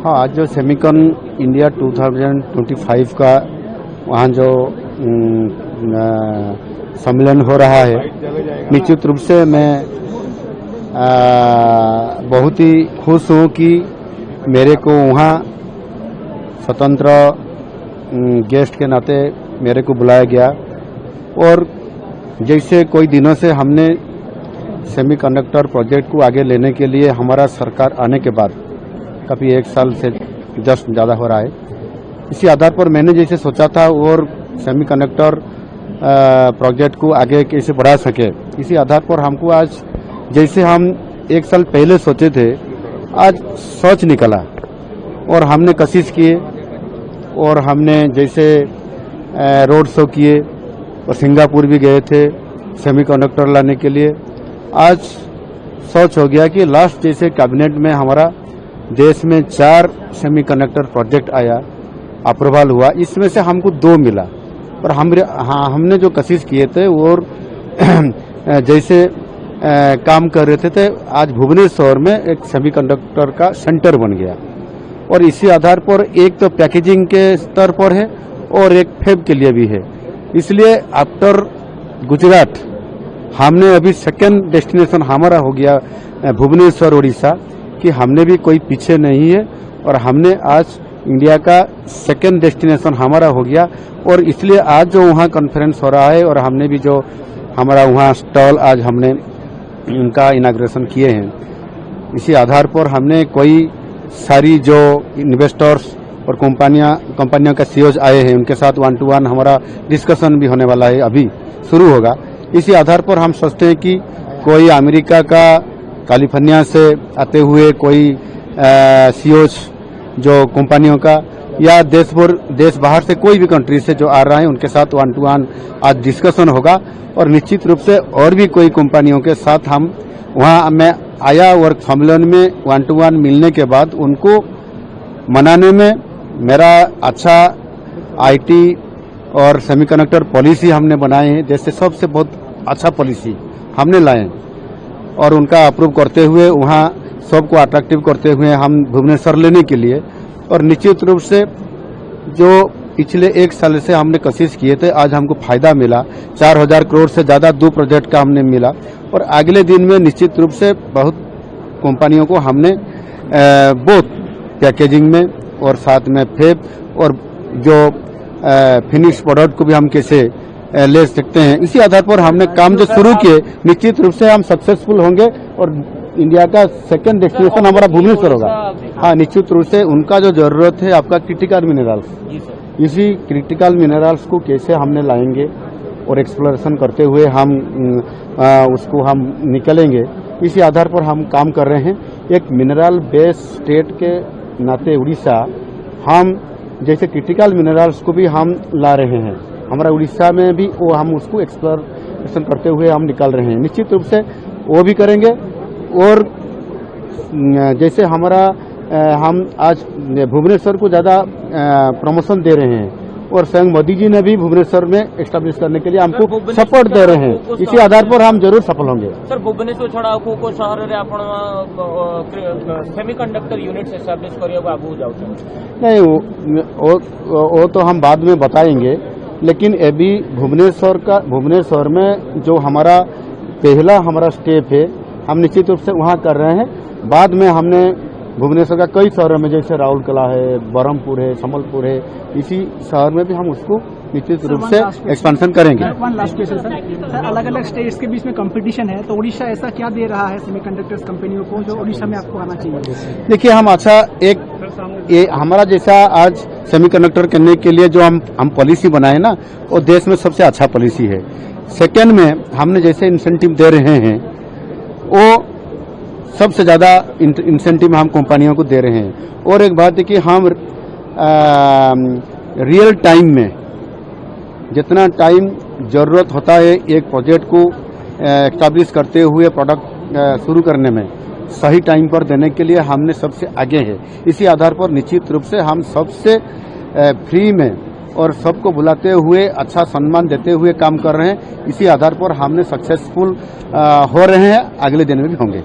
हाँ, आज जो सेमिकॉन इंडिया 2025 का वहाँ जो सम्मेलन हो रहा है, निश्चित रूप से मैं बहुत ही खुश हूँ कि मेरे को वहाँ स्वतंत्र गेस्ट के नाते मेरे को बुलाया गया। और जैसे कोई दिनों से हमने सेमीकंडक्टर प्रोजेक्ट को आगे लेने के लिए हमारा सरकार आने के बाद काफ़ी 1 साल से जस्ट ज़्यादा हो रहा है, इसी आधार पर मैंने जैसे सोचा था और सेमीकंडक्टर प्रोजेक्ट को आगे कैसे बढ़ा सके, इसी आधार पर हमको आज जैसे हम 1 साल पहले सोचे थे, आज सोच निकला और हमने कोशिश किए और हमने जैसे रोड शो किए और सिंगापुर भी गए थे सेमीकंडक्टर लाने के लिए। आज सोच हो गया कि लास्ट जैसे कैबिनेट में हमारा देश में 4 सेमीकंडक्टर प्रोजेक्ट आया, अप्रूवल हुआ, इसमें से हमको 2 मिला। और हमने जो कोशिश किए थे और जैसे काम कर रहे थे आज भुवनेश्वर में एक सेमीकंडक्टर का सेंटर बन गया। और इसी आधार पर एक तो पैकेजिंग के स्तर पर है और एक फैब के लिए भी है। इसलिए आफ्टर गुजरात हमने अभी सेकंड डेस्टिनेशन हमारा हो गया भुवनेश्वर उड़ीसा, कि हमने भी कोई पीछे नहीं है और हमने आज इंडिया का सेकंड डेस्टिनेशन हमारा हो गया। और इसलिए आज जो वहाँ कॉन्फ्रेंस हो रहा है और हमने भी जो हमारा वहाँ स्टॉल आज हमने उनका इनाग्रेशन किए हैं, इसी आधार पर हमने कोई सारी जो इन्वेस्टर्स और कंपनियों का सीईओज आए हैं उनके साथ 1-to-1 हमारा डिस्कशन भी होने वाला है, अभी शुरू होगा। इसी आधार पर हम सोचते हैं कि कोई अमेरिका का कैलिफोर्निया से आते हुए कोई सीईओज जो कंपनियों का या देश बाहर से कोई भी कंट्री से जो आ रहा है उनके साथ 1-to-1 आज डिस्कशन होगा। और निश्चित रूप से और भी कोई कंपनियों के साथ हम वहाँ मैं आया और सम्मेलन में 1-to-1 मिलने के बाद उनको मनाने में मेरा अच्छा आईटी और सेमीकंडक्टर पॉलिसी हमने बनाए हैं, जैसे सबसे बहुत अच्छा पॉलिसी हमने लाए और उनका अप्रूव करते हुए वहाँ सबको अट्रैक्टिव करते हुए हम भुवनेश्वर लेने के लिए। और निश्चित रूप से जो पिछले 1 साल से हमने कोशिश किए थे, आज हमको फायदा मिला। 4000 करोड़ से ज़्यादा 2 प्रोजेक्ट का हमने मिला। और अगले दिन में निश्चित रूप से बहुत कंपनियों को हमने बहुत पैकेजिंग में और साथ में फैब और जो फिनिश प्रोडक्ट को भी हम कैसे ले सकते हैं, इसी आधार पर हमने काम जो शुरू किए, निश्चित रूप से हम सक्सेसफुल होंगे और इंडिया का सेकंड डेस्टिनेशन हमारा भुवनेश्वर होगा। हाँ, निश्चित रूप से उनका जो जरूरत है आपका क्रिटिकल मिनरल्स, इसी क्रिटिकल मिनरल्स को कैसे हमने लाएंगे और एक्सप्लोरेशन करते हुए हम उसको हम निकलेंगे, इसी आधार पर हम काम कर रहे हैं। एक मिनरल बेस्ड स्टेट के नाते उड़ीसा हम जैसे क्रिटिकल मिनरल्स को भी हम ला रहे हैं, हमारा उड़ीसा में भी वो हम उसको एक्सप्लोरेशन करते हुए हम निकल रहे हैं। निश्चित रूप से वो भी करेंगे। और जैसे हमारा हम आज भुवनेश्वर को ज़्यादा प्रमोशन दे रहे हैं और स्वयं मोदी जी ने भी भुवनेश्वर में एस्टैब्लिश करने के लिए हमको सपोर्ट दे रहे हैं, इसी आधार पर हम जरूर सफल होंगे। सर, भुवनेश्वर छड़ा को शहर रे आपण सेमीकंडक्टर यूनिट्स एस्टैब्लिश करियो आगु जाउ नहीं, वो तो हम बाद में बताएंगे। लेकिन अभी भुवनेश्वर में जो हमारा पहला हमारा स्टेप है, हम निश्चित रूप से वहाँ कर रहे हैं। बाद में हमने भुवनेश्वर का कई शहरों में जैसे राउरकेला है, बरहमपुर है, संबलपुर है, इसी शहर में भी हम उसको निश्चित रूप से एक्सपेंशन करेंगे। सर, अलग अलग स्टेट्स के बीच में कंपटीशन है, तो उड़ीसा ऐसा क्या दे रहा है सेमीकंडक्टर्स कंपनियों को जो उड़ीसा में आपको आना चाहिए? देखिए, हम अच्छा ये हमारा जैसा आज सेमीकंडक्टर करने के लिए जो हम पॉलिसी बनाए ना, वो देश में सबसे अच्छा पॉलिसी है। सेकेंड में हमने जैसे इंसेंटिव दे रहे हैं, वो सबसे ज़्यादा इंसेंटिव हम कंपनियों को दे रहे हैं। और एक बात है कि हम रियल टाइम में जितना टाइम ज़रूरत होता है एक प्रोजेक्ट को एस्टैब्लिश करते हुए प्रोडक्ट शुरू करने में, सही टाइम पर देने के लिए हमने सबसे आगे है। इसी आधार पर निश्चित रूप से हम सबसे फ्री में और सबको बुलाते हुए अच्छा सम्मान देते हुए काम कर रहे हैं। इसी आधार पर हमने सक्सेसफुल हो रहे हैं, अगले दिन में भी होंगे।